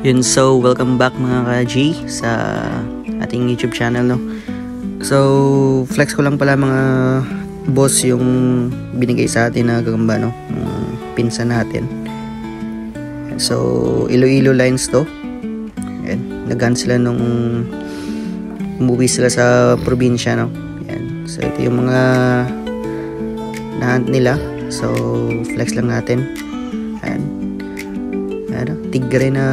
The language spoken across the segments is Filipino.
Yun, so welcome back mga ka-G sa ating YouTube channel, no. So flex ko lang pala mga boss yung binigay sa atin na gagamba, no, pinsan natin. So Iloilo lines to. Ayan, naghan sila nung umuwi sila sa probinsya, no. Ayan, so ito yung mga nahunt nila. So flex lang natin. Ayan, ano, tigre na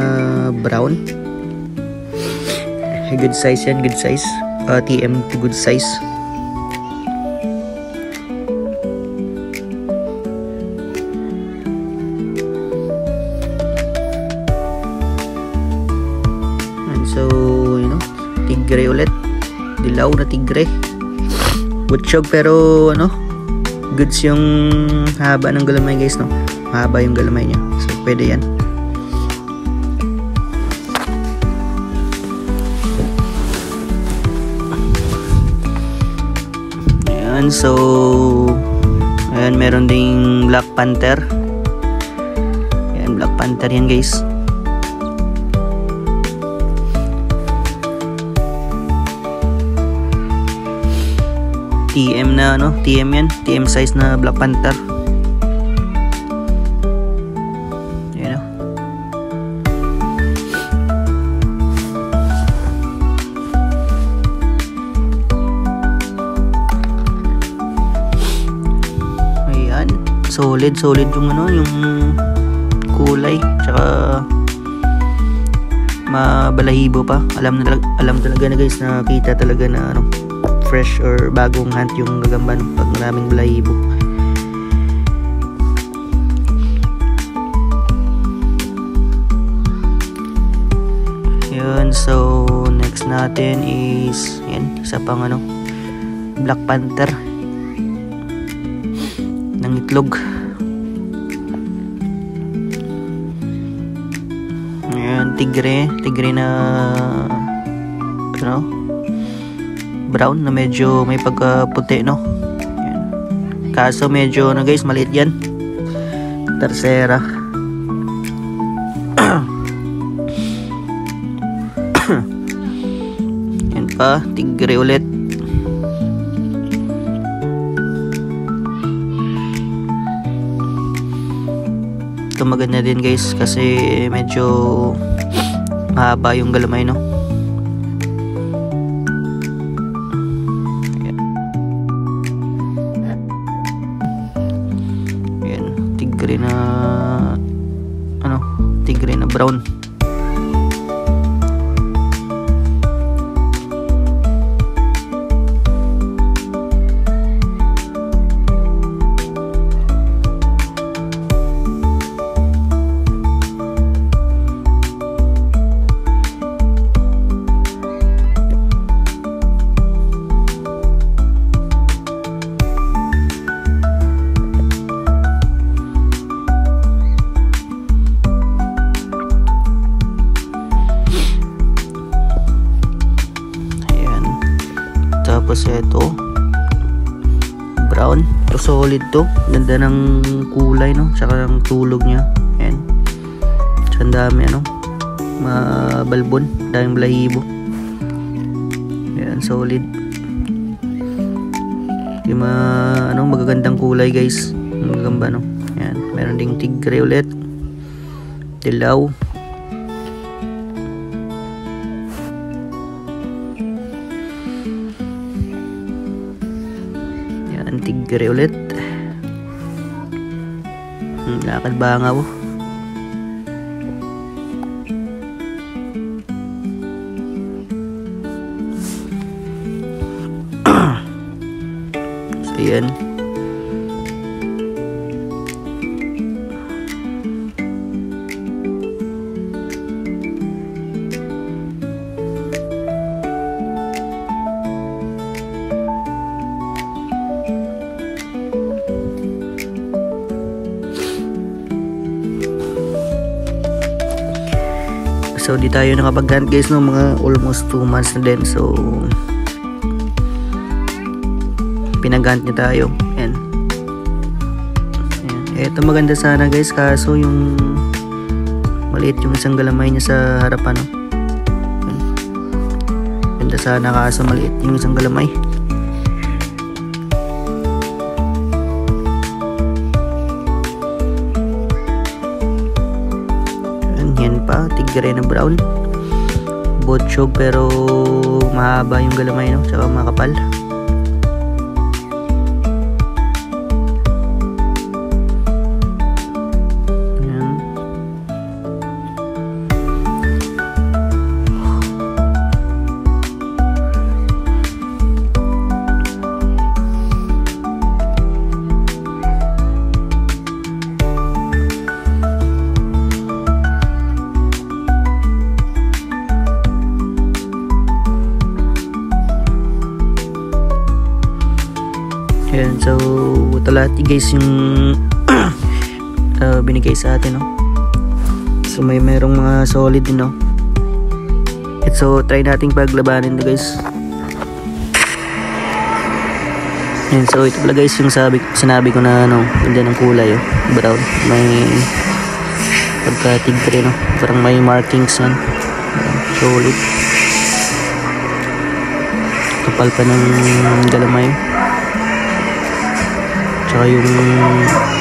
brown. Good size yan, good size. TM to good size. And so, you know, tigre ulit. Dilaw na tigre. Butchog pero ano, goods yung haba ng galamay, guys, no. Haba yung galamay niya. So pwede yan. So ayan, meron ding Black Panther. Ayan, Black Panther yan, guys. TM na ano, TM yan, TM size na Black Panther. Ayan, solid yung ano, yung kulay, tsaka mabalahibo pa. Alam talaga na, guys, na kita talaga na ano, fresh or bagong hunt yung gagamban pag maraming balahibo. Yun, so next natin is yan, isa pang ano, Black Panther ng itlog. Ayan, tigre na ano, brown na medyo may pagkaputi, no. Ayan. Kaso medyo na, guys, maliit yan. Tercera. Yan pa, tigre ulit. Ito maganda din, guys, kasi medyo mahaba yung galamay, no. Ayan, tigre na ano, tigre na brown. Tapos ito brown, to solid to, ganda ng kulay, no, tsaka ng tulog niya. Ayan, tsaka ang dami ano, mabalbon, daming balahibo. Ayan, solid yung ano, magagandang kulay, guys, magagamba, no. Ayan, meron ding tigre ulit, dilaw. Tigre ulit. Lakad bangaw. So yan. So di tayo nakapag-hunt, guys, no, mga almost 2 months na din. So pinag-hunt niya tayo. Ayan. Ayan. Ito maganda sana, guys, kaso yung maliit yung isang galamay niya sa harapan, no? Ganda sana kaso maliit yung isang galamay. Yan pa, tigre na brown. Botchog pero mahaba yung galamay, no? Tsaka makapal. Yan. Ayan, so ito lahat guys yung binigay sa atin, no? So merong mga solid din, no? So try nating paglabanin to guys. Ayan, so ito pala guys yung sinabi ko na ano, ganda ng kulay, oh, brown, may pagka-tigre, no? Parang may markings yan. Ayan, solid, kapal pa ng galamay. Tsaka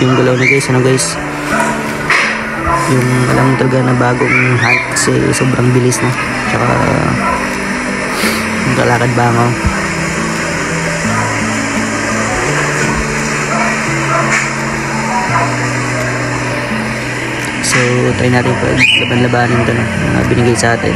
yung galaw na guys, ano guys, yung alam talaga na bagong hunt kasi sobrang bilis, no? Tsaka yung kalakad bangaw. So try natin pag laban-labanin ito, no? Binigay sa atin.